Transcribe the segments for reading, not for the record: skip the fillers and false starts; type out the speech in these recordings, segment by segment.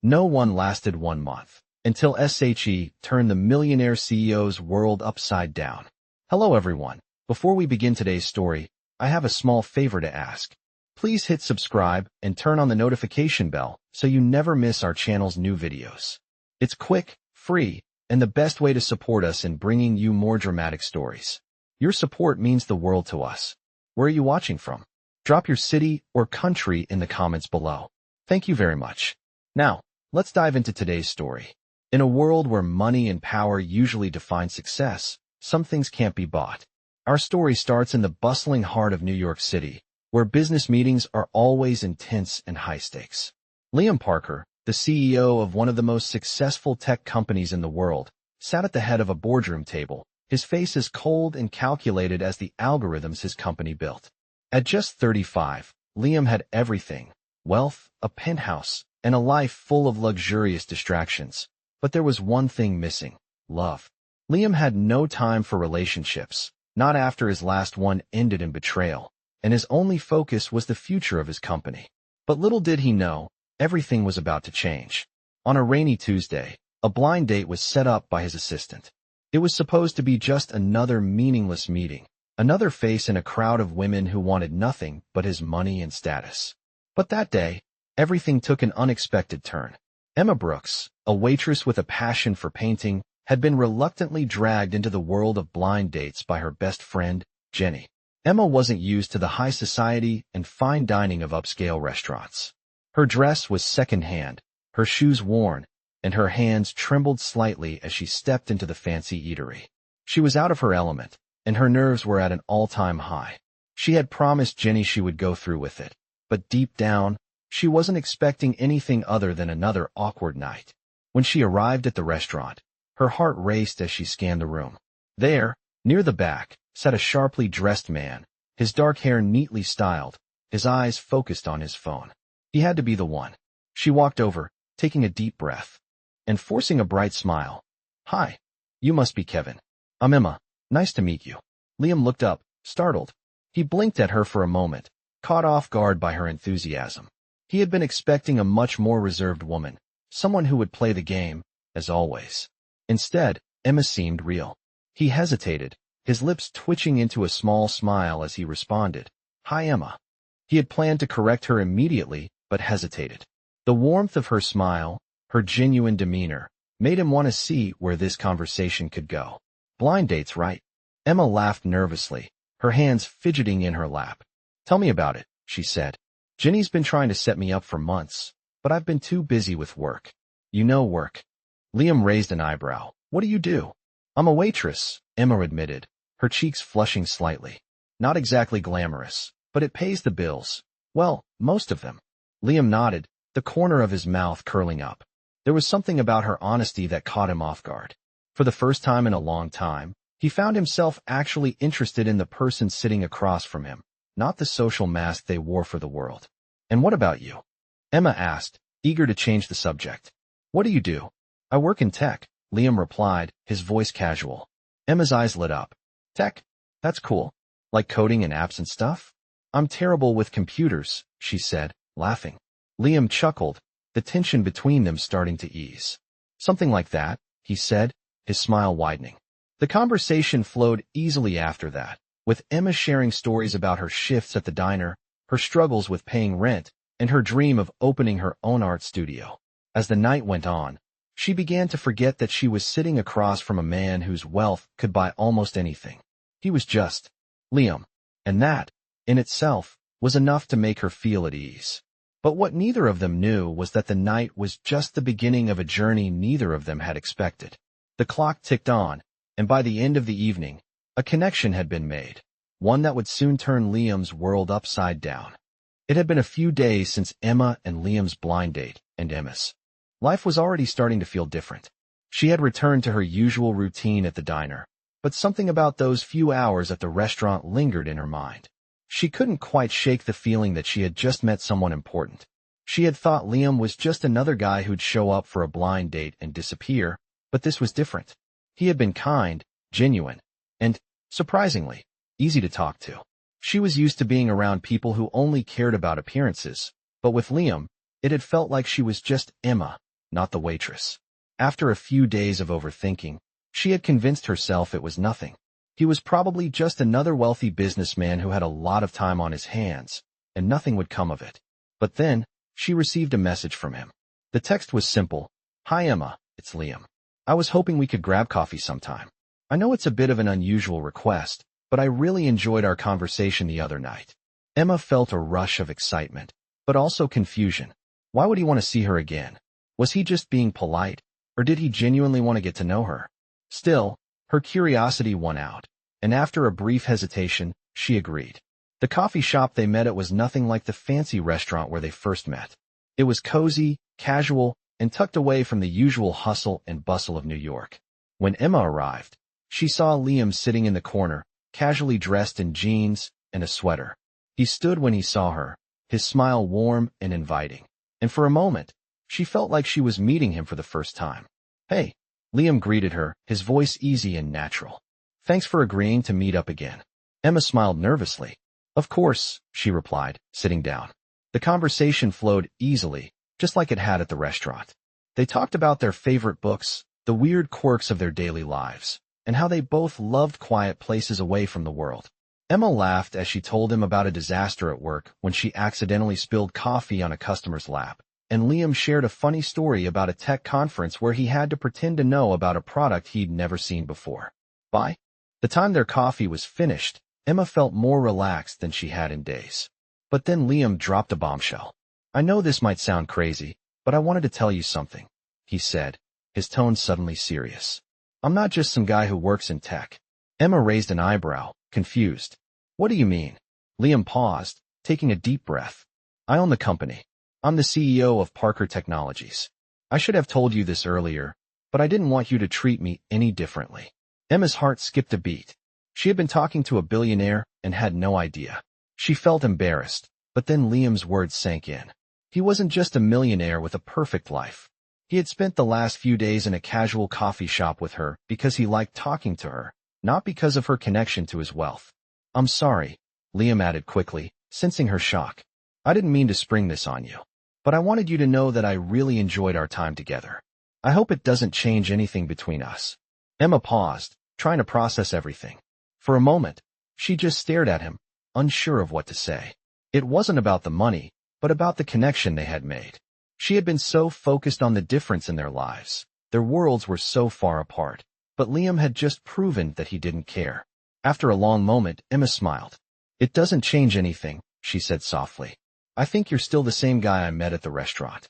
No one lasted 1 month, until SHE turned the millionaire CEO's world upside down. Hello everyone. Before we begin today's story, I have a small favor to ask. Please hit subscribe and turn on the notification bell so you never miss our channel's new videos. It's quick, free, and the best way to support us in bringing you more dramatic stories. Your support means the world to us. Where are you watching from? Drop your city or country in the comments below. Thank you very much. Now, let's dive into today's story. In a world where money and power usually define success, some things can't be bought. Our story starts in the bustling heart of New York City, where business meetings are always intense and high stakes. Liam Parker, the CEO of one of the most successful tech companies in the world, sat at the head of a boardroom table, his face as cold and calculated as the algorithms his company built. At just 35, Liam had everything: wealth, a penthouse, and a life full of luxurious distractions. But there was one thing missing: love. Liam had no time for relationships, not after his last one ended in betrayal, and his only focus was the future of his company. But little did he know, everything was about to change. On a rainy Tuesday, a blind date was set up by his assistant. It was supposed to be just another meaningless meeting, another face in a crowd of women who wanted nothing but his money and status. But that day, everything took an unexpected turn. Emma Brooks, a waitress with a passion for painting, had been reluctantly dragged into the world of blind dates by her best friend, Jenny. Emma wasn't used to the high society and fine dining of upscale restaurants. Her dress was second-hand, her shoes worn, and her hands trembled slightly as she stepped into the fancy eatery. She was out of her element, and her nerves were at an all-time high. She had promised Jenny she would go through with it, but deep down, she wasn't expecting anything other than another awkward night. When she arrived at the restaurant, her heart raced as she scanned the room. There, near the back, sat a sharply dressed man, his dark hair neatly styled, his eyes focused on his phone. He had to be the one. She walked over, taking a deep breath, and forcing a bright smile. "Hi, you must be Kevin. I'm Emma. Nice to meet you." Liam looked up, startled. He blinked at her for a moment, caught off guard by her enthusiasm. He had been expecting a much more reserved woman, someone who would play the game, as always. Instead, Emma seemed real. He hesitated, his lips twitching into a small smile as he responded, "Hi, Emma." He had planned to correct her immediately, but hesitated. The warmth of her smile, her genuine demeanor, made him want to see where this conversation could go. "Blind dates, right?" Emma laughed nervously, her hands fidgeting in her lap. "Tell me about it," she said. "Jenny's been trying to set me up for months, but I've been too busy with work." "You know work?" Liam raised an eyebrow. "What do you do?" "I'm a waitress," Emma admitted, her cheeks flushing slightly. "Not exactly glamorous, but it pays the bills. Well, most of them." Liam nodded, the corner of his mouth curling up. There was something about her honesty that caught him off guard. For the first time in a long time, he found himself actually interested in the person sitting across from him, not the social mask they wore for the world. "And what about you?" Emma asked, eager to change the subject. "What do you do?" "I work in tech," Liam replied, his voice casual. Emma's eyes lit up. "Tech? That's cool. Like coding and apps and stuff?" "I'm terrible with computers," she said, laughing. Liam chuckled, the tension between them starting to ease. "Something like that," he said, his smile widening. The conversation flowed easily after that, with Emma sharing stories about her shifts at the diner, her struggles with paying rent, and her dream of opening her own art studio. As the night went on, she began to forget that she was sitting across from a man whose wealth could buy almost anything. He was just Liam, and that, in itself, was enough to make her feel at ease. But what neither of them knew was that the night was just the beginning of a journey neither of them had expected. The clock ticked on, and by the end of the evening, a connection had been made, one that would soon turn Liam's world upside down. It had been a few days since Emma and Liam's blind date, and Emma's life was already starting to feel different. She had returned to her usual routine at the diner, but something about those few hours at the restaurant lingered in her mind. She couldn't quite shake the feeling that she had just met someone important. She had thought Liam was just another guy who'd show up for a blind date and disappear, but this was different. He had been kind, genuine, and, surprisingly, easy to talk to. She was used to being around people who only cared about appearances, but with Liam, it had felt like she was just Emma, not the waitress. After a few days of overthinking, she had convinced herself it was nothing. He was probably just another wealthy businessman who had a lot of time on his hands, and nothing would come of it. But then, she received a message from him. The text was simple. "Hi Emma, it's Liam. I was hoping we could grab coffee sometime. I know it's a bit of an unusual request, but I really enjoyed our conversation the other night." Emma felt a rush of excitement, but also confusion. Why would he want to see her again? Was he just being polite, or did he genuinely want to get to know her? Still, her curiosity won out, and after a brief hesitation, she agreed. The coffee shop they met at was nothing like the fancy restaurant where they first met. It was cozy, casual, and tucked away from the usual hustle and bustle of New York. When Emma arrived, she saw Liam sitting in the corner, casually dressed in jeans and a sweater. He stood when he saw her, his smile warm and inviting. And for a moment, she felt like she was meeting him for the first time. "Hey," Liam greeted her, his voice easy and natural. "Thanks for agreeing to meet up again." Emma smiled nervously. "Of course," she replied, sitting down. The conversation flowed easily, just like it had at the restaurant. They talked about their favorite books, the weird quirks of their daily lives, and how they both loved quiet places away from the world. Emma laughed as she told him about a disaster at work when she accidentally spilled coffee on a customer's lap, and Liam shared a funny story about a tech conference where he had to pretend to know about a product he'd never seen before. By the time their coffee was finished, Emma felt more relaxed than she had in days. But then Liam dropped a bombshell. "I know this might sound crazy, but I wanted to tell you something," he said, his tone suddenly serious. "I'm not just some guy who works in tech." Emma raised an eyebrow, confused. "What do you mean?" Liam paused, taking a deep breath. "I own the company. I'm the CEO of Parker Technologies. I should have told you this earlier, but I didn't want you to treat me any differently." Emma's heart skipped a beat. She had been talking to a billionaire and had no idea. She felt embarrassed, but then Liam's words sank in. He wasn't just a millionaire with a perfect life. He had spent the last few days in a casual coffee shop with her because he liked talking to her, not because of her connection to his wealth. "I'm sorry," Liam added quickly, sensing her shock. "I didn't mean to spring this on you, but I wanted you to know that I really enjoyed our time together. I hope it doesn't change anything between us." Emma paused, trying to process everything. For a moment, she just stared at him, unsure of what to say. It wasn't about the money, but about the connection they had made. She had been so focused on the difference in their lives. Their worlds were so far apart, but Liam had just proven that he didn't care. After a long moment, Emma smiled. "It doesn't change anything," she said softly. "I think you're still the same guy I met at the restaurant."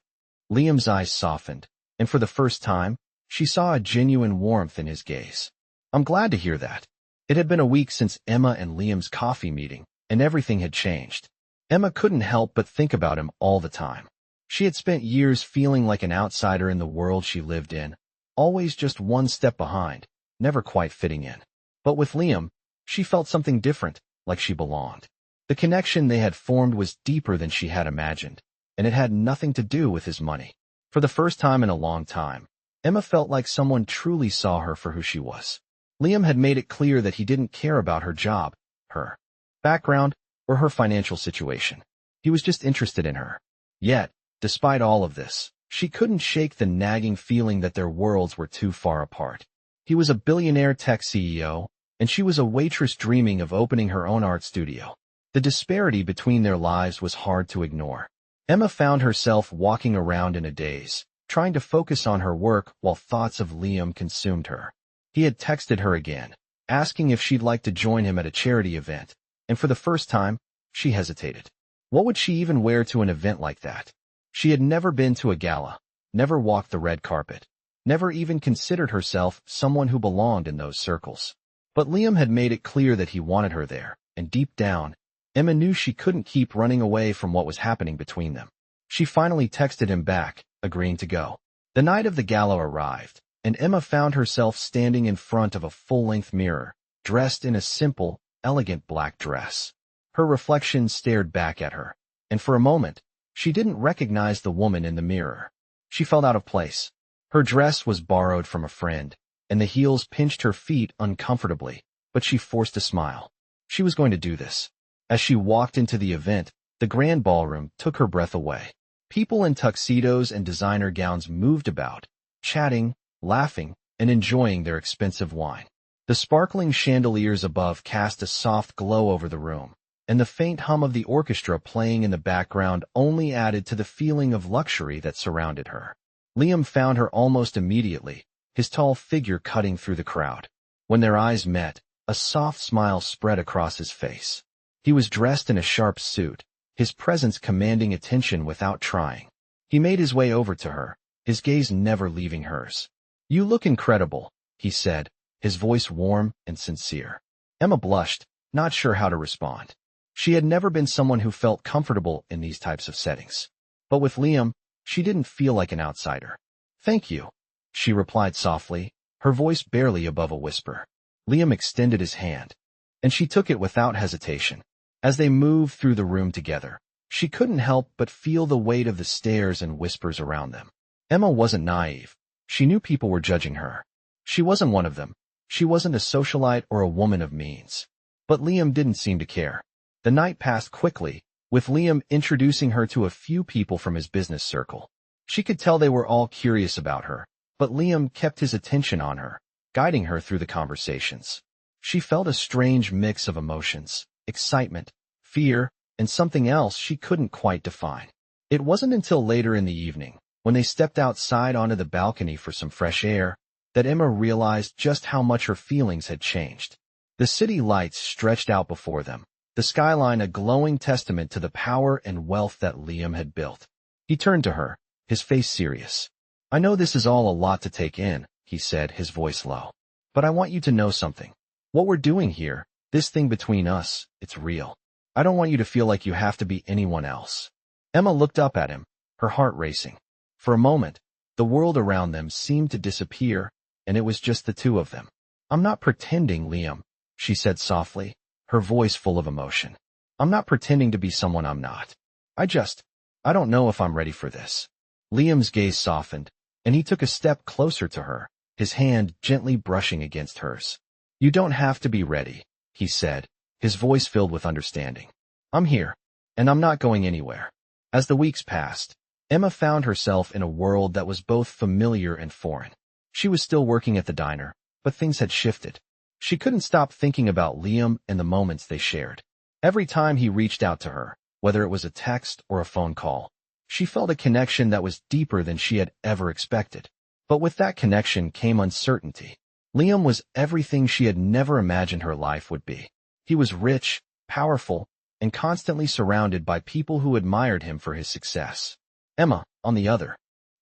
Liam's eyes softened, and for the first time, she saw a genuine warmth in his gaze. "I'm glad to hear that." It had been a week since Emma and Liam's coffee meeting, and everything had changed. Emma couldn't help but think about him all the time. She had spent years feeling like an outsider in the world she lived in, always just one step behind, never quite fitting in. But with Liam, she felt something different, like she belonged. The connection they had formed was deeper than she had imagined, and it had nothing to do with his money. For the first time in a long time, Emma felt like someone truly saw her for who she was. Liam had made it clear that he didn't care about her job, her background, or her financial situation. He was just interested in her. Yet, despite all of this, she couldn't shake the nagging feeling that their worlds were too far apart. He was a billionaire tech CEO, and she was a waitress dreaming of opening her own art studio. The disparity between their lives was hard to ignore. Emma found herself walking around in a daze, trying to focus on her work while thoughts of Liam consumed her. He had texted her again, asking if she'd like to join him at a charity event, and for the first time, she hesitated. What would she even wear to an event like that? She had never been to a gala, never walked the red carpet, never even considered herself someone who belonged in those circles. But Liam had made it clear that he wanted her there, and deep down, Emma knew she couldn't keep running away from what was happening between them. She finally texted him back, agreeing to go. The night of the gala arrived, and Emma found herself standing in front of a full-length mirror, dressed in a simple, elegant black dress. Her reflection stared back at her, and for a moment, she didn't recognize the woman in the mirror. She felt out of place. Her dress was borrowed from a friend, and the heels pinched her feet uncomfortably, but she forced a smile. She was going to do this. As she walked into the event, the grand ballroom took her breath away. People in tuxedos and designer gowns moved about, chatting, laughing, and enjoying their expensive wine. The sparkling chandeliers above cast a soft glow over the room, and the faint hum of the orchestra playing in the background only added to the feeling of luxury that surrounded her. Liam found her almost immediately, his tall figure cutting through the crowd. When their eyes met, a soft smile spread across his face. He was dressed in a sharp suit, his presence commanding attention without trying. He made his way over to her, his gaze never leaving hers. "You look incredible," he said, his voice warm and sincere. Emma blushed, not sure how to respond. She had never been someone who felt comfortable in these types of settings. But with Liam, she didn't feel like an outsider. "Thank you," she replied softly, her voice barely above a whisper. Liam extended his hand, and she took it without hesitation. As they moved through the room together, she couldn't help but feel the weight of the stares and whispers around them. Emma wasn't naive. She knew people were judging her. She wasn't one of them. She wasn't a socialite or a woman of means. But Liam didn't seem to care. The night passed quickly, with Liam introducing her to a few people from his business circle. She could tell they were all curious about her, but Liam kept his attention on her, guiding her through the conversations. She felt a strange mix of emotions, excitement, fear, and something else she couldn't quite define. It wasn't until later in the evening, when they stepped outside onto the balcony for some fresh air, that Emma realized just how much her feelings had changed. The city lights stretched out before them, the skyline a glowing testament to the power and wealth that Liam had built. He turned to her, his face serious. "I know this is all a lot to take in," he said, his voice low. "But I want you to know something. What we're doing here, this thing between us, it's real. I don't want you to feel like you have to be anyone else." Emma looked up at him, her heart racing. For a moment, the world around them seemed to disappear, and it was just the two of them. "I'm not pretending, Liam," she said softly, her voice full of emotion. "I'm not pretending to be someone I'm not. I don't know if I'm ready for this." Liam's gaze softened, and he took a step closer to her, his hand gently brushing against hers. "You don't have to be ready," he said, his voice filled with understanding. "I'm here, and I'm not going anywhere." As the weeks passed, Emma found herself in a world that was both familiar and foreign. She was still working at the diner, but things had shifted. She couldn't stop thinking about Liam and the moments they shared. Every time he reached out to her, whether it was a text or a phone call, she felt a connection that was deeper than she had ever expected. But with that connection came uncertainty. Liam was everything she had never imagined her life would be. He was rich, powerful, and constantly surrounded by people who admired him for his success. Emma, on the other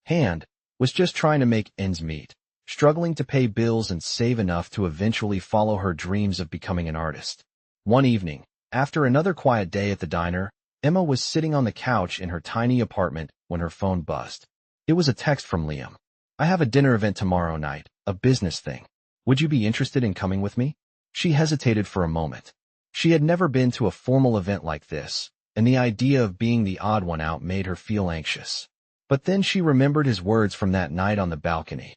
hand, was just trying to make ends meet, struggling to pay bills and save enough to eventually follow her dreams of becoming an artist. One evening, after another quiet day at the diner, Emma was sitting on the couch in her tiny apartment when her phone buzzed. It was a text from Liam. "I have a dinner event tomorrow night, a business thing. Would you be interested in coming with me?" She hesitated for a moment. She had never been to a formal event like this, and the idea of being the odd one out made her feel anxious. But then she remembered his words from that night on the balcony.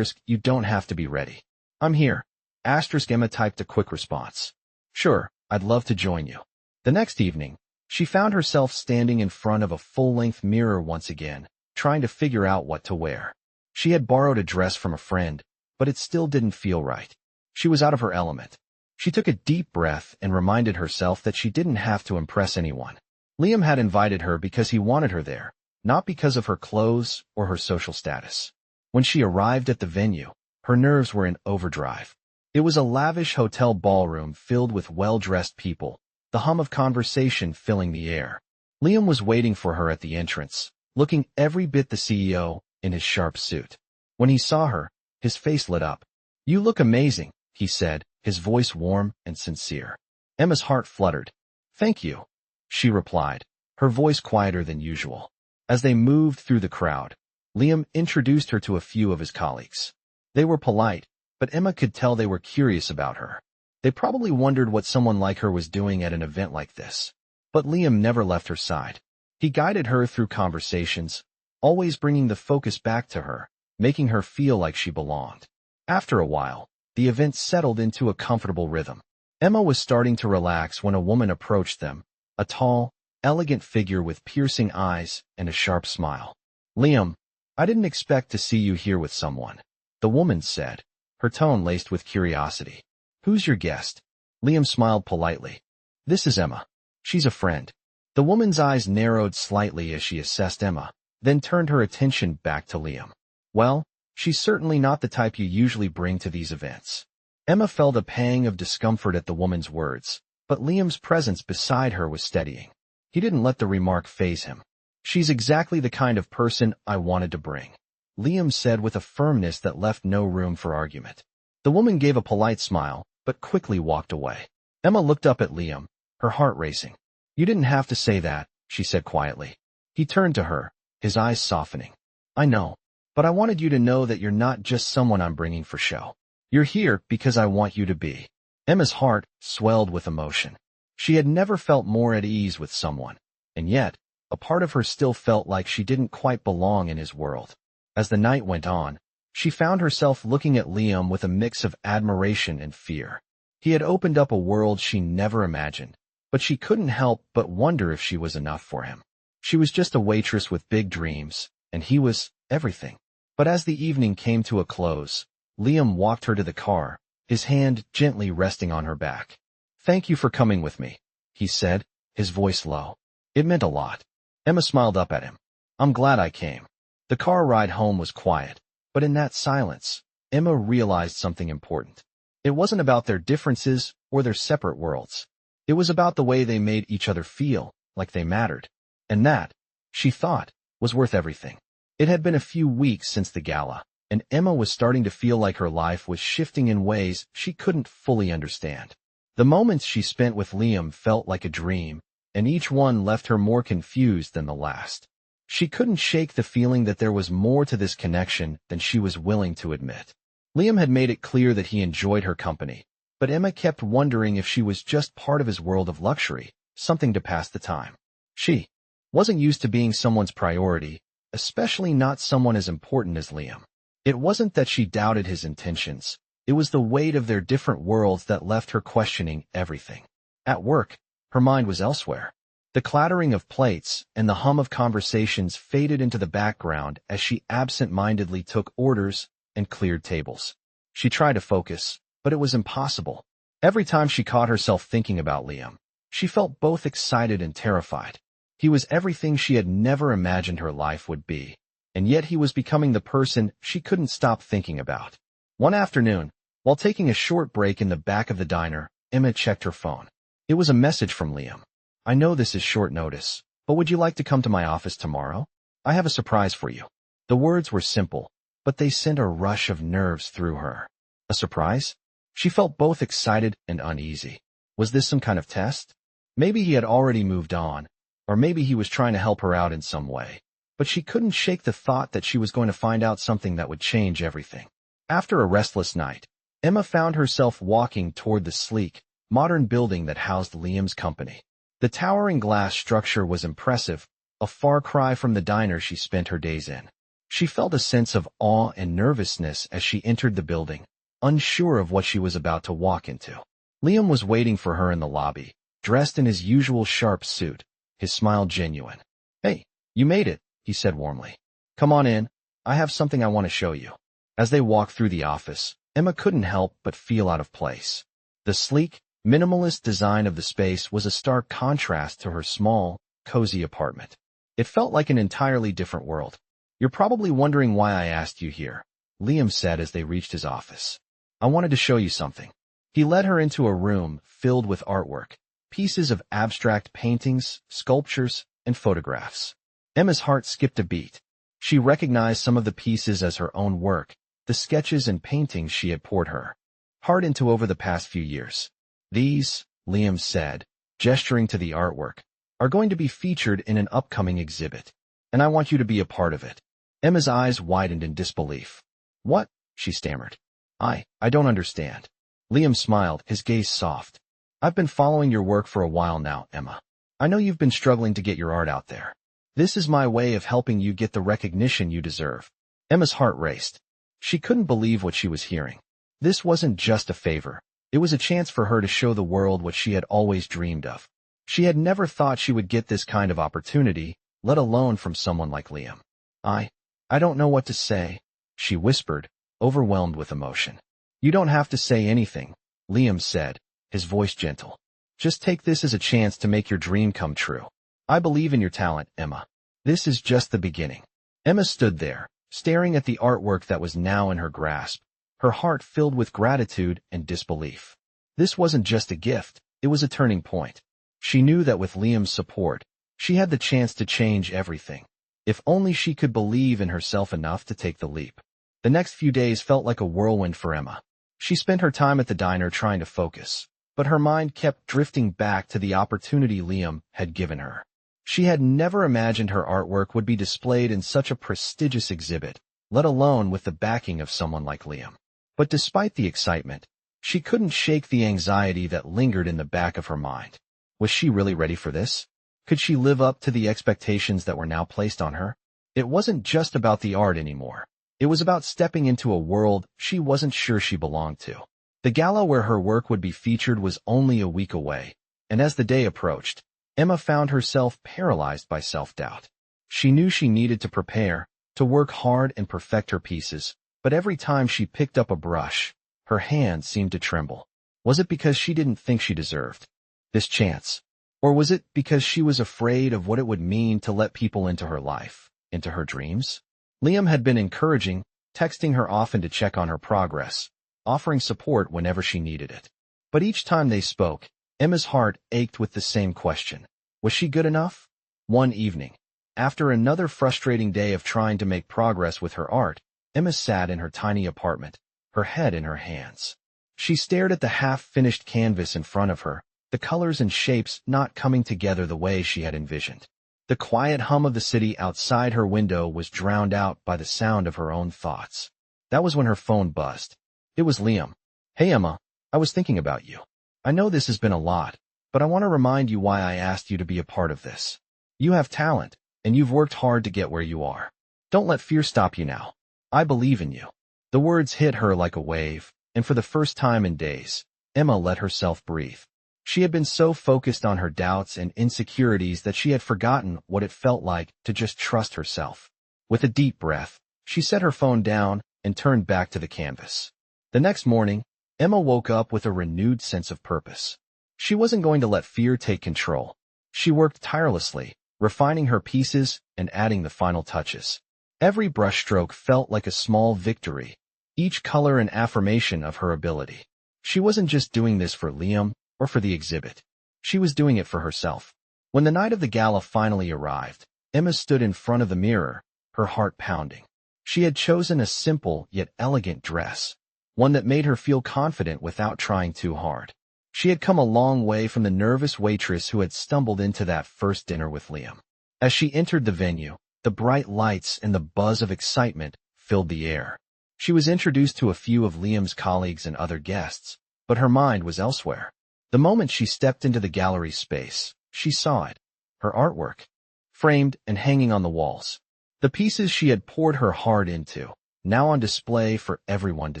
"You don't have to be ready. I'm here." Emma typed a quick response. "Sure, I'd love to join you." The next evening, she found herself standing in front of a full-length mirror once again, trying to figure out what to wear. She had borrowed a dress from a friend, but it still didn't feel right. She was out of her element. She took a deep breath and reminded herself that she didn't have to impress anyone. Liam had invited her because he wanted her there, not because of her clothes or her social status. When she arrived at the venue, her nerves were in overdrive. It was a lavish hotel ballroom filled with well-dressed people, the hum of conversation filling the air. Liam was waiting for her at the entrance, looking every bit the CEO in his sharp suit. When he saw her, his face lit up. "You look amazing," he said, his voice warm and sincere. Emma's heart fluttered. "Thank you," she replied, her voice quieter than usual. As they moved through the crowd, Liam introduced her to a few of his colleagues. They were polite, but Emma could tell they were curious about her. They probably wondered what someone like her was doing at an event like this. But Liam never left her side. He guided her through conversations, always bringing the focus back to her, making her feel like she belonged. After a while, the event settled into a comfortable rhythm. Emma was starting to relax when a woman approached them, a tall, elegant figure with piercing eyes and a sharp smile. "Liam, I didn't expect to see you here with someone," the woman said, her tone laced with curiosity. "Who's your guest?" Liam smiled politely. "This is Emma. She's a friend." The woman's eyes narrowed slightly as she assessed Emma, then turned her attention back to Liam. "Well, she's certainly not the type you usually bring to these events." Emma felt a pang of discomfort at the woman's words, but Liam's presence beside her was steadying. He didn't let the remark faze him. "She's exactly the kind of person I wanted to bring," Liam said with a firmness that left no room for argument. The woman gave a polite smile, but quickly walked away. Emma looked up at Liam, her heart racing. "You didn't have to say that," she said quietly. He turned to her, his eyes softening. "I know, but I wanted you to know that you're not just someone I'm bringing for show. You're here because I want you to be." Emma's heart swelled with emotion. She had never felt more at ease with someone, and yet, a part of her still felt like she didn't quite belong in his world. As the night went on, she found herself looking at Liam with a mix of admiration and fear. He had opened up a world she never imagined, but she couldn't help but wonder if she was enough for him. She was just a waitress with big dreams, and he was everything. But as the evening came to a close, Liam walked her to the car, his hand gently resting on her back. "Thank you for coming with me," he said, his voice low. It meant a lot. Emma smiled up at him. "I'm glad I came." The car ride home was quiet, but in that silence, Emma realized something important. It wasn't about their differences or their separate worlds. It was about the way they made each other feel like they mattered. And that, she thought, was worth everything. It had been a few weeks since the gala, and Emma was starting to feel like her life was shifting in ways she couldn't fully understand. The moments she spent with Liam felt like a dream, and each one left her more confused than the last. She couldn't shake the feeling that there was more to this connection than she was willing to admit. Liam had made it clear that he enjoyed her company, but Emma kept wondering if she was just part of his world of luxury, something to pass the time. She wasn't used to being someone's priority, especially not someone as important as Liam. It wasn't that she doubted his intentions. It was the weight of their different worlds that left her questioning everything. At work, her mind was elsewhere. The clattering of plates and the hum of conversations faded into the background as she absent-mindedly took orders and cleared tables. She tried to focus, but it was impossible. Every time she caught herself thinking about Liam, she felt both excited and terrified. He was everything she had never imagined her life would be, and yet he was becoming the person she couldn't stop thinking about. One afternoon, while taking a short break in the back of the diner, Emma checked her phone. It was a message from Liam. "I know this is short notice, but would you like to come to my office tomorrow? I have a surprise for you." The words were simple, but they sent a rush of nerves through her. A surprise? She felt both excited and uneasy. Was this some kind of test? Maybe he had already moved on, or maybe he was trying to help her out in some way. But she couldn't shake the thought that she was going to find out something that would change everything. After a restless night, Emma found herself walking toward the sleek, modern building that housed Liam's company. The towering glass structure was impressive, a far cry from the diner she spent her days in. She felt a sense of awe and nervousness as she entered the building, unsure of what she was about to walk into. Liam was waiting for her in the lobby, dressed in his usual sharp suit, his smile genuine. "Hey, you made it," he said warmly. "Come on in. I have something I want to show you." As they walked through the office, Emma couldn't help but feel out of place. The sleek, minimalist design of the space was a stark contrast to her small, cozy apartment. It felt like an entirely different world. "You're probably wondering why I asked you here," Liam said as they reached his office. "I wanted to show you something." He led her into a room filled with artwork, pieces of abstract paintings, sculptures, and photographs. Emma's heart skipped a beat. She recognized some of the pieces as her own work, the sketches and paintings she had poured her heart into over the past few years. "These," Liam said, gesturing to the artwork, "are going to be featured in an upcoming exhibit, and I want you to be a part of it." Emma's eyes widened in disbelief. "What?" she stammered. I don't understand." Liam smiled, his gaze soft. "I've been following your work for a while now, Emma. I know you've been struggling to get your art out there. This is my way of helping you get the recognition you deserve." Emma's heart raced. She couldn't believe what she was hearing. This wasn't just a favor. It was a chance for her to show the world what she had always dreamed of. She had never thought she would get this kind of opportunity, let alone from someone like Liam. I don't know what to say, she whispered, overwhelmed with emotion. You don't have to say anything, Liam said, his voice gentle. Just take this as a chance to make your dream come true. I believe in your talent, Emma. This is just the beginning. Emma stood there, staring at the artwork that was now in her grasp, her heart filled with gratitude and disbelief. This wasn't just a gift, it was a turning point. She knew that with Liam's support, she had the chance to change everything. If only she could believe in herself enough to take the leap. The next few days felt like a whirlwind for Emma. She spent her time at the diner trying to focus, but her mind kept drifting back to the opportunity Liam had given her. She had never imagined her artwork would be displayed in such a prestigious exhibit, let alone with the backing of someone like Liam. But despite the excitement, she couldn't shake the anxiety that lingered in the back of her mind. Was she really ready for this? Could she live up to the expectations that were now placed on her? It wasn't just about the art anymore. It was about stepping into a world she wasn't sure she belonged to. The gala where her work would be featured was only a week away, and as the day approached, Emma found herself paralyzed by self-doubt. She knew she needed to prepare, to work hard and perfect her pieces, but every time she picked up a brush, her hand seemed to tremble. Was it because she didn't think she deserved this chance? Or was it because she was afraid of what it would mean to let people into her life, into her dreams? Liam had been encouraging, texting her often to check on her progress, offering support whenever she needed it. But each time they spoke, Emma's heart ached with the same question. Was she good enough? One evening, after another frustrating day of trying to make progress with her art, Emma sat in her tiny apartment, her head in her hands. She stared at the half-finished canvas in front of her, the colors and shapes not coming together the way she had envisioned. The quiet hum of the city outside her window was drowned out by the sound of her own thoughts. That was when her phone buzzed. It was Liam. Hey Emma, I was thinking about you. I know this has been a lot, but I want to remind you why I asked you to be a part of this. You have talent, and you've worked hard to get where you are. Don't let fear stop you now. I believe in you. The words hit her like a wave, and for the first time in days, Emma let herself breathe. She had been so focused on her doubts and insecurities that she had forgotten what it felt like to just trust herself. With a deep breath, she set her phone down and turned back to the canvas. The next morning, Emma woke up with a renewed sense of purpose. She wasn't going to let fear take control. She worked tirelessly, refining her pieces and adding the final touches. Every brushstroke felt like a small victory, each color an affirmation of her ability. She wasn't just doing this for Liam or for the exhibit. She was doing it for herself. When the night of the gala finally arrived, Emma stood in front of the mirror, her heart pounding. She had chosen a simple yet elegant dress, one that made her feel confident without trying too hard. She had come a long way from the nervous waitress who had stumbled into that first dinner with Liam. As she entered the venue, the bright lights and the buzz of excitement filled the air. She was introduced to a few of Liam's colleagues and other guests, but her mind was elsewhere. The moment she stepped into the gallery space, she saw it. Her artwork, framed and hanging on the walls. The pieces she had poured her heart into, now on display for everyone to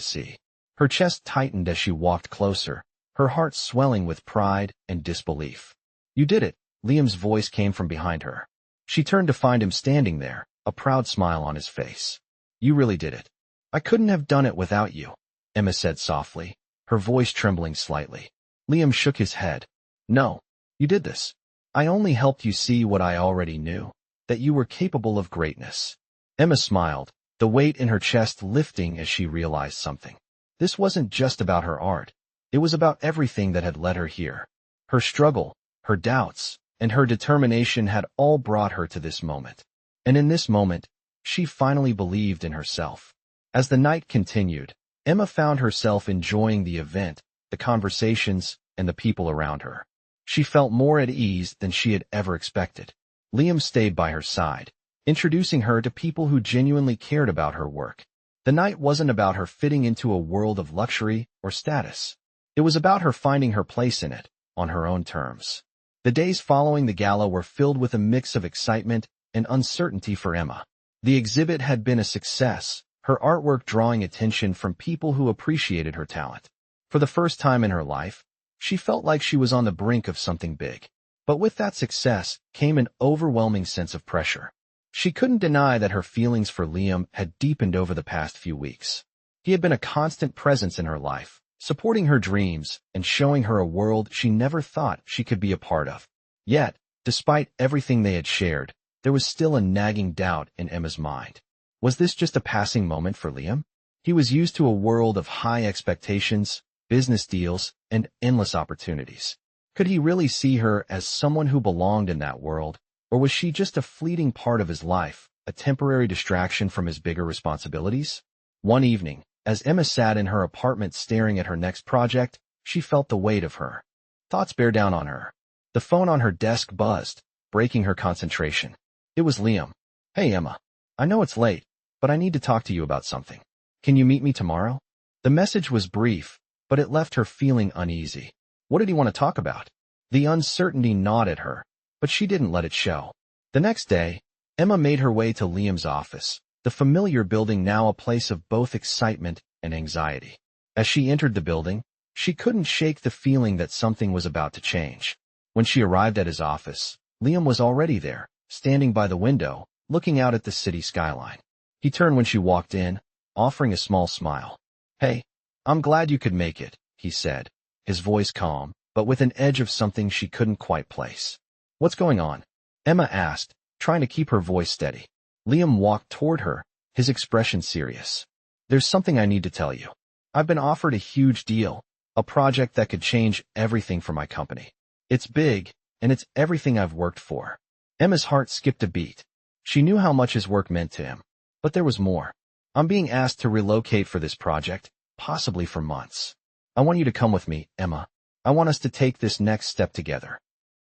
see. Her chest tightened as she walked closer, her heart swelling with pride and disbelief. You did it, Liam's voice came from behind her. She turned to find him standing there, a proud smile on his face. You really did it. I couldn't have done it without you, Emma said softly, her voice trembling slightly. Liam shook his head. No, you did this. I only helped you see what I already knew, that you were capable of greatness. Emma smiled, the weight in her chest lifting as she realized something. This wasn't just about her art. It was about everything that had led her here. Her struggle, her doubts, and her determination had all brought her to this moment. And in this moment, she finally believed in herself. As the night continued, Emma found herself enjoying the event, the conversations, and the people around her. She felt more at ease than she had ever expected. Liam stayed by her side, introducing her to people who genuinely cared about her work. The night wasn't about her fitting into a world of luxury or status. It was about her finding her place in it, on her own terms. The days following the gala were filled with a mix of excitement and uncertainty for Emma. The exhibit had been a success, her artwork drawing attention from people who appreciated her talent. For the first time in her life, she felt like she was on the brink of something big. But with that success came an overwhelming sense of pressure. She couldn't deny that her feelings for Liam had deepened over the past few weeks. He had been a constant presence in her life, supporting her dreams and showing her a world she never thought she could be a part of. Yet, despite everything they had shared, there was still a nagging doubt in Emma's mind. Was this just a passing moment for Liam? He was used to a world of high expectations, business deals, and endless opportunities. Could he really see her as someone who belonged in that world, or was she just a fleeting part of his life, a temporary distraction from his bigger responsibilities? One evening, as Emma sat in her apartment staring at her next project, she felt the weight of her thoughts bear down on her. The phone on her desk buzzed, breaking her concentration. It was Liam. "Hey, Emma. I know it's late, but I need to talk to you about something. Can you meet me tomorrow?" The message was brief, but it left her feeling uneasy. What did he want to talk about? The uncertainty gnawed at her, but she didn't let it show. The next day, Emma made her way to Liam's office, the familiar building now a place of both excitement and anxiety. As she entered the building, she couldn't shake the feeling that something was about to change. When she arrived at his office, Liam was already there, standing by the window, looking out at the city skyline. He turned when she walked in, offering a small smile. "Hey, I'm glad you could make it," he said, his voice calm, but with an edge of something she couldn't quite place. "What's going on?" Emma asked, trying to keep her voice steady. Liam walked toward her, his expression serious. "There's something I need to tell you. I've been offered a huge deal, a project that could change everything for my company. It's big, and it's everything I've worked for." Emma's heart skipped a beat. She knew how much his work meant to him, but there was more. "I'm being asked to relocate for this project, possibly for months. I want you to come with me, Emma. I want us to take this next step together."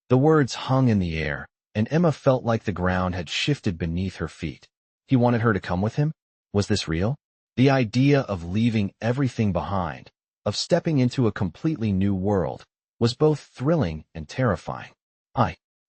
The words hung in the air, and Emma felt like the ground had shifted beneath her feet. He wanted her to come with him? Was this real? The idea of leaving everything behind, of stepping into a completely new world, was both thrilling and terrifying.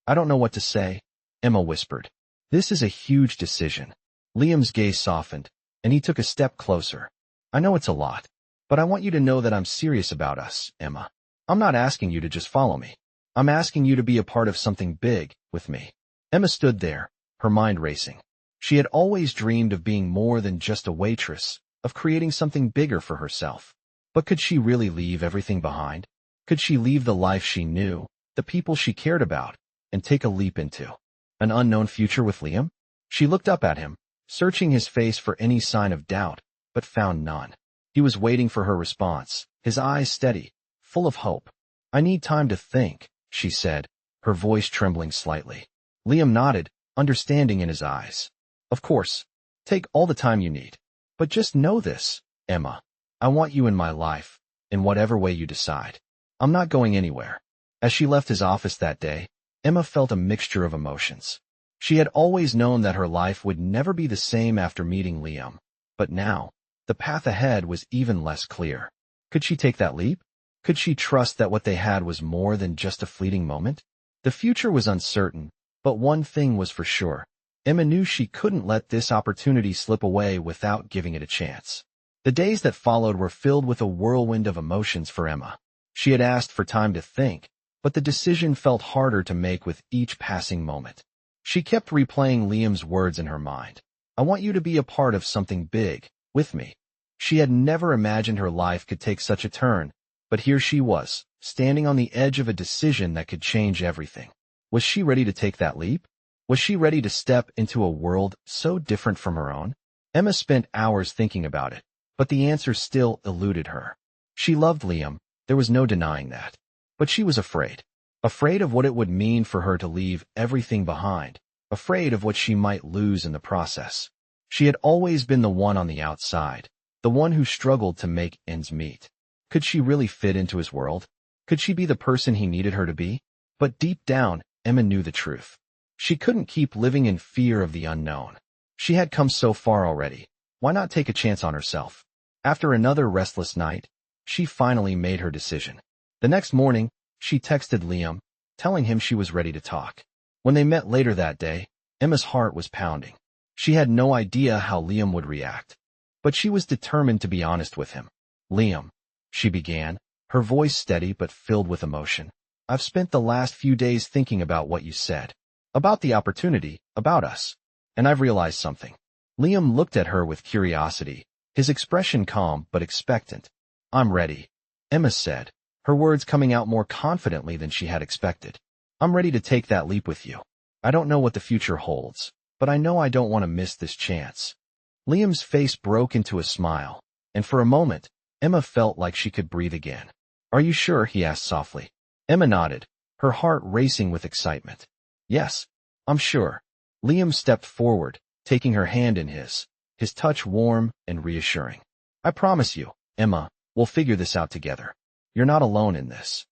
I don't know what to say," Emma whispered. "This is a huge decision." Liam's gaze softened, and he took a step closer. "I know it's a lot, but I want you to know that I'm serious about us, Emma. I'm not asking you to just follow me. I'm asking you to be a part of something big with me." Emma stood there, her mind racing. She had always dreamed of being more than just a waitress, of creating something bigger for herself. But could she really leave everything behind? Could she leave the life she knew, the people she cared about, and take a leap into an unknown future with Liam? She looked up at him, searching his face for any sign of doubt, but found none. He was waiting for her response, his eyes steady, full of hope. "I need time to think," she said, her voice trembling slightly. Liam nodded, understanding in his eyes. "Of course. Take all the time you need. But just know this, Emma. I want you in my life, in whatever way you decide. I'm not going anywhere." As she left his office that day, Emma felt a mixture of emotions. She had always known that her life would never be the same after meeting Liam, but now, the path ahead was even less clear. Could she take that leap? Could she trust that what they had was more than just a fleeting moment? The future was uncertain, but one thing was for sure. Emma knew she couldn't let this opportunity slip away without giving it a chance. The days that followed were filled with a whirlwind of emotions for Emma. She had asked for time to think, but the decision felt harder to make with each passing moment. She kept replaying Liam's words in her mind. "I want you to be a part of something big, with me." She had never imagined her life could take such a turn, but here she was, standing on the edge of a decision that could change everything. Was she ready to take that leap? Was she ready to step into a world so different from her own? Emma spent hours thinking about it, but the answer still eluded her. She loved Liam, there was no denying that. But she was afraid. Afraid of what it would mean for her to leave everything behind, afraid of what she might lose in the process. She had always been the one on the outside, the one who struggled to make ends meet. Could she really fit into his world? Could she be the person he needed her to be? But deep down, Emma knew the truth. She couldn't keep living in fear of the unknown. She had come so far already. Why not take a chance on herself? After another restless night, she finally made her decision. The next morning, she texted Liam, telling him she was ready to talk. When they met later that day, Emma's heart was pounding. She had no idea how Liam would react, but she was determined to be honest with him. "Liam," she began, her voice steady but filled with emotion. I've spent the last few days thinking about what you said. About the opportunity, about us. And I've realized something. Liam looked at her with curiosity, his expression calm but expectant. I'm ready, Emma said, her words coming out more confidently than she had expected. I'm ready to take that leap with you. I don't know what the future holds, but I know I don't want to miss this chance. Liam's face broke into a smile, and for a moment, Emma felt like she could breathe again. Are you sure? He asked softly. Emma nodded, her heart racing with excitement. Yes, I'm sure. Liam stepped forward, taking her hand in his touch warm and reassuring. I promise you, Emma, we'll figure this out together. You're not alone in this.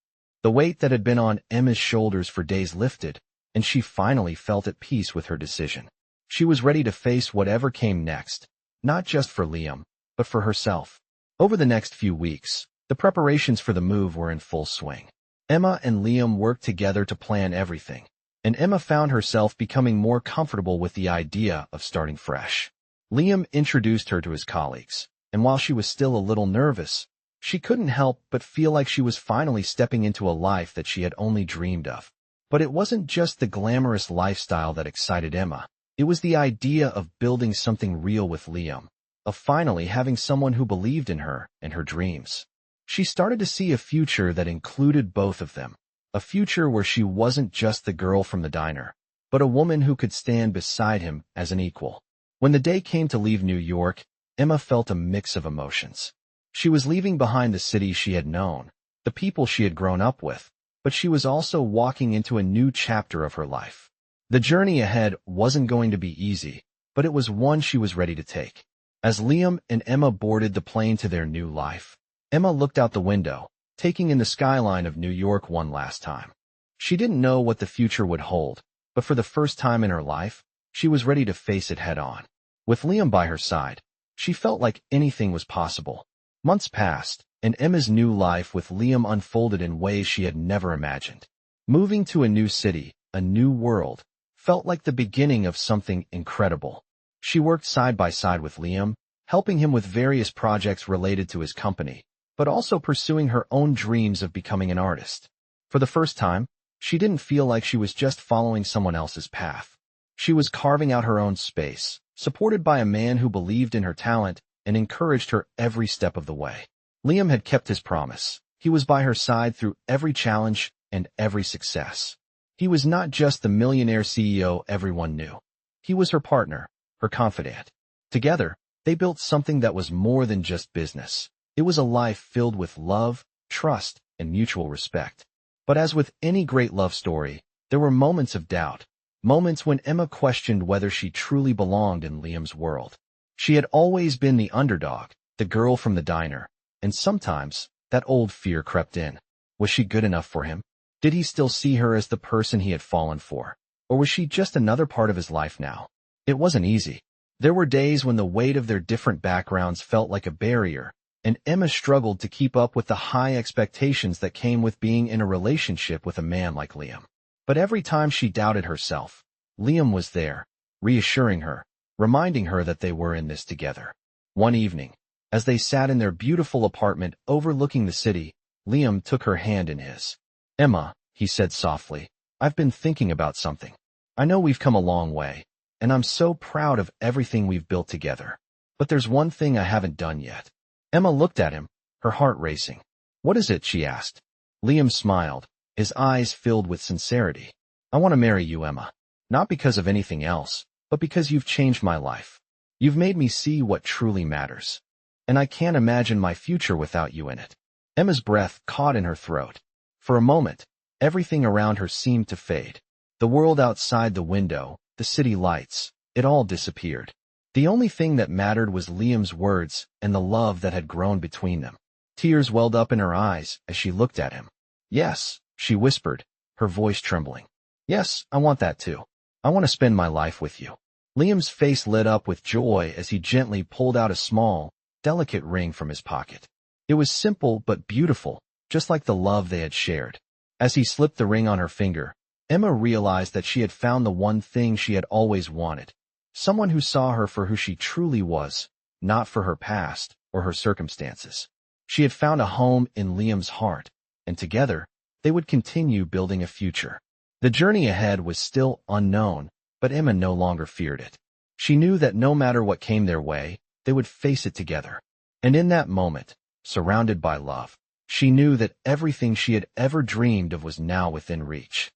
The weight that had been on Emma's shoulders for days lifted, and she finally felt at peace with her decision. She was ready to face whatever came next, not just for Liam, but for herself. Over the next few weeks, the preparations for the move were in full swing. Emma and Liam worked together to plan everything, and Emma found herself becoming more comfortable with the idea of starting fresh. Liam introduced her to his colleagues, and while she was still a little nervous, she couldn't help but feel like she was finally stepping into a life that she had only dreamed of. But it wasn't just the glamorous lifestyle that excited Emma. It was the idea of building something real with Liam, of finally having someone who believed in her and her dreams. She started to see a future that included both of them, a future where she wasn't just the girl from the diner, but a woman who could stand beside him as an equal. When the day came to leave New York, Emma felt a mix of emotions. She was leaving behind the city she had known, the people she had grown up with, but she was also walking into a new chapter of her life. The journey ahead wasn't going to be easy, but it was one she was ready to take. As Liam and Emma boarded the plane to their new life, Emma looked out the window, taking in the skyline of New York one last time. She didn't know what the future would hold, but for the first time in her life, she was ready to face it head on. With Liam by her side, she felt like anything was possible. Months passed, and Emma's new life with Liam unfolded in ways she had never imagined. Moving to a new city, a new world, felt like the beginning of something incredible. She worked side by side with Liam, helping him with various projects related to his company, but also pursuing her own dreams of becoming an artist. For the first time, she didn't feel like she was just following someone else's path. She was carving out her own space, supported by a man who believed in her talent and encouraged her every step of the way. Liam had kept his promise. He was by her side through every challenge and every success. He was not just the millionaire CEO everyone knew. He was her partner, her confidant. Together, they built something that was more than just business. It was a life filled with love, trust, and mutual respect. But as with any great love story, there were moments of doubt, moments when Emma questioned whether she truly belonged in Liam's world. She had always been the underdog, the girl from the diner, and sometimes that old fear crept in. Was she good enough for him? Did he still see her as the person he had fallen for? Or was she just another part of his life now? It wasn't easy. There were days when the weight of their different backgrounds felt like a barrier, and Emma struggled to keep up with the high expectations that came with being in a relationship with a man like Liam. But every time she doubted herself, Liam was there, reassuring her, reminding her that they were in this together. One evening, as they sat in their beautiful apartment overlooking the city, Liam took her hand in his. Emma, he said softly, I've been thinking about something. I know we've come a long way, and I'm so proud of everything we've built together. But there's one thing I haven't done yet. Emma looked at him, her heart racing. What is it? She asked. Liam smiled, his eyes filled with sincerity. I want to marry you, Emma. Not because of anything else, but because you've changed my life. You've made me see what truly matters. And I can't imagine my future without you in it. Emma's breath caught in her throat. For a moment, everything around her seemed to fade. The world outside the window, the city lights, it all disappeared. The only thing that mattered was Liam's words and the love that had grown between them. Tears welled up in her eyes as she looked at him. Yes, she whispered, her voice trembling. Yes, I want that too. I want to spend my life with you. Liam's face lit up with joy as he gently pulled out a small, delicate ring from his pocket. It was simple but beautiful, just like the love they had shared. As he slipped the ring on her finger, Emma realized that she had found the one thing she had always wanted. Someone who saw her for who she truly was, not for her past or her circumstances. She had found a home in Liam's heart, and together, they would continue building a future. The journey ahead was still unknown, but Emma no longer feared it. She knew that no matter what came their way, they would face it together. And in that moment, surrounded by love, she knew that everything she had ever dreamed of was now within reach.